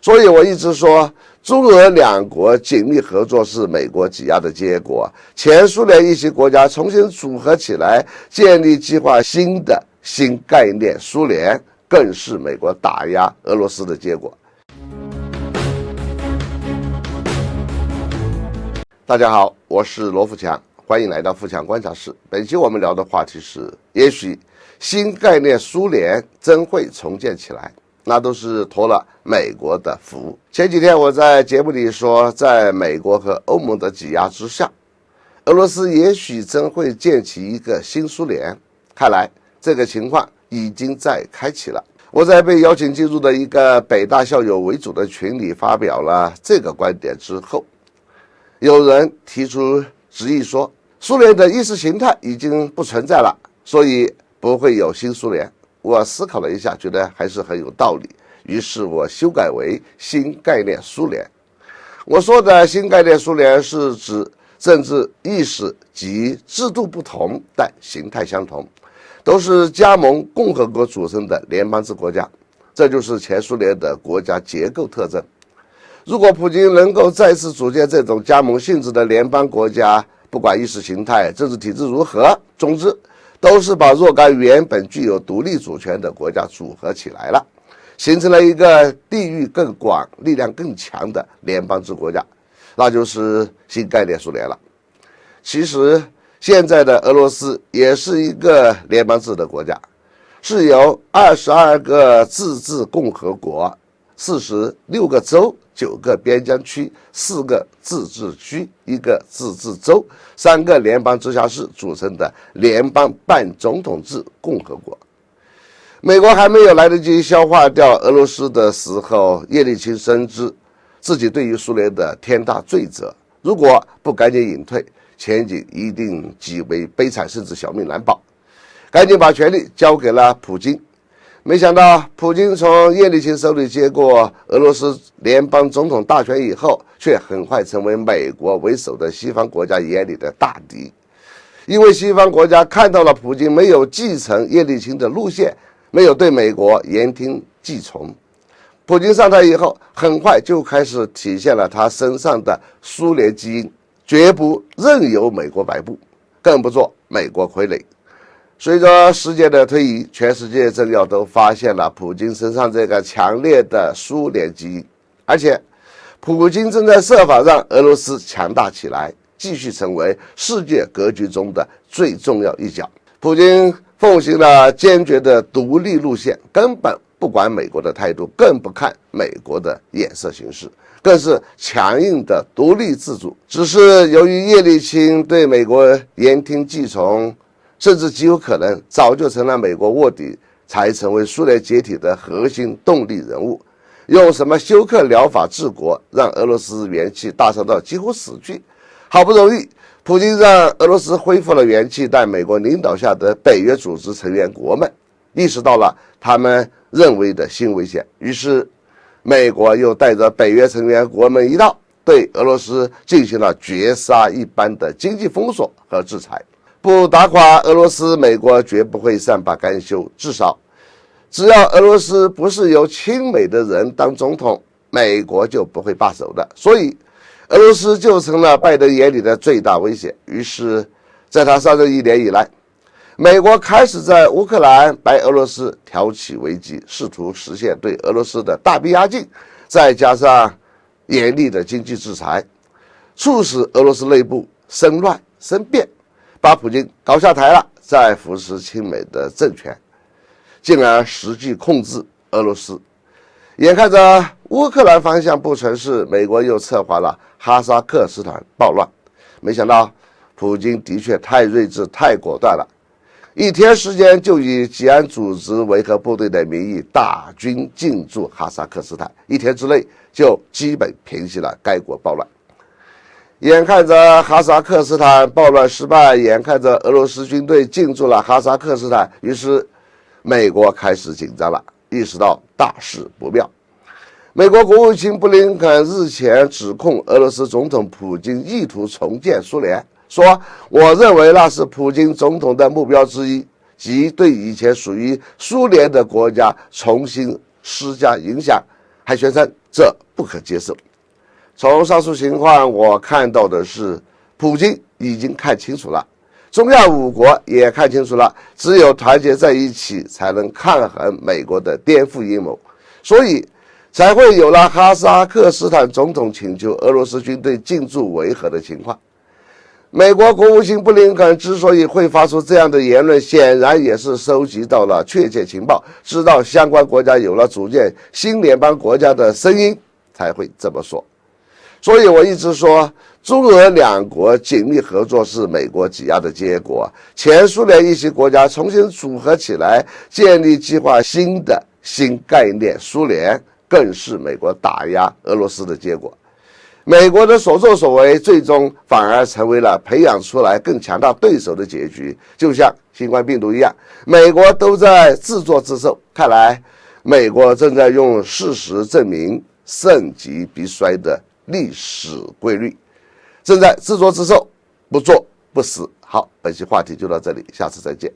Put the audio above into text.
所以我一直说，中俄两国紧密合作是美国挤压的结果，前苏联一些国家重新组合起来，建立计划新概念苏联，更是美国打压俄罗斯的结果。大家好，我是罗富强，欢迎来到富强观察室。本期我们聊的话题是，也许新概念苏联真会重建起来，那都是托了美国的福。前几天我在节目里说，在美国和欧盟的挤压之下，俄罗斯也许真会建起一个新苏联。看来这个情况已经在开启了。我在被邀请进入的一个北大校友为主的群里发表了这个观点之后，有人提出质疑说，苏联的意识形态已经不存在了，所以不会有新苏联。我思考了一下，觉得还是很有道理，于是我修改为新概念苏联。我说的新概念苏联是指政治意识及制度不同，但形态相同，都是加盟共和国组成的联邦制国家，这就是前苏联的国家结构特征。如果普京能够再次组建这种加盟性质的联邦国家，不管意识形态、政治体制如何，总之都是把若干原本具有独立主权的国家组合起来了，形成了一个地域更广、力量更强的联邦制国家，那就是新概念苏联了。其实现在的俄罗斯也是一个联邦制的国家，是由22个自治共和国、46个州、9个边疆区、4个自治区、1个自治州、3个联邦直辖市组成的联邦半总统制共和国。美国还没有来得及消化掉俄罗斯的时候，叶利钦深知自己对于苏联的天大罪责，如果不赶紧隐退，前景一定极为悲惨，甚至小命难保。赶紧把权力交给了普京。没想到普京从叶利钦手里接过俄罗斯联邦总统大权以后，却很快成为美国为首的西方国家眼里的大敌。因为西方国家看到了普京没有继承叶利钦的路线，没有对美国言听计从。普京上台以后，很快就开始体现了他身上的苏联基因，绝不任由美国摆布，更不做美国傀儡。随着时间的推移，全世界政要都发现了普京身上这个强烈的苏联基因，而且普京正在设法让俄罗斯强大起来，继续成为世界格局中的最重要一角。普京奉行了坚决的独立路线，根本不管美国的态度，更不看美国的眼色行事，更是强硬的独立自主。只是由于叶利钦对美国言听计从，甚至极有可能早就成了美国卧底，才成为苏联解体的核心动力人物。用什么休克疗法治国，让俄罗斯元气大伤到几乎死去。好不容易普京让俄罗斯恢复了元气，但美国领导下的北约组织成员国们意识到了他们认为的新危险，于是美国又带着北约成员国们一道，对俄罗斯进行了绝杀一般的经济封锁和制裁。不打垮俄罗斯，美国绝不会善罢甘休，至少只要俄罗斯不是由亲美的人当总统，美国就不会罢手的。所以俄罗斯就成了拜登眼里的最大威胁。于是在他上任1年以来，美国开始在乌克兰、白俄罗斯挑起危机，试图实现对俄罗斯的大逼压境，再加上严厉的经济制裁，促使俄罗斯内部生乱生变，把普京搞下台了，再扶持亲美的政权，进而实际控制俄罗斯。眼看着乌克兰方向不成事，美国又策划了哈萨克斯坦暴乱。没想到普京的确太睿智、太果断了，1天时间就以吉安组织维和部队的名义大军进驻哈萨克斯坦，1天之内就基本平息了该国暴乱。眼看着哈萨克斯坦暴乱失败，眼看着俄罗斯军队进驻了哈萨克斯坦，于是美国开始紧张了，意识到大事不妙。美国国务卿布林肯日前指控俄罗斯总统普京意图重建苏联，说我认为那是普京总统的目标之一，即对以前属于苏联的国家重新施加影响，还宣称这不可接受。从上述情况，我看到的是，普京已经看清楚了，中亚5国也看清楚了，只有团结在一起，才能抗衡美国的颠覆阴谋，所以才会有了哈萨克斯坦总统请求俄罗斯军队进驻维和的情况。美国国务卿布林肯之所以会发出这样的言论，显然也是收集到了确切情报，知道相关国家有了组建新联邦国家的声音，才会这么说。所以我一直说，中俄2国紧密合作是美国挤压的结果，前苏联一些国家重新组合起来，建立计划新概念苏联，更是美国打压俄罗斯的结果。美国的所作所为，最终反而成为了培养出来更强大对手的结局，就像新冠病毒一样，美国都在自作自受。看来，美国正在用事实证明盛极必衰的历史规律，正在自作自受，不作不死。好，本期话题就到这里，下次再见。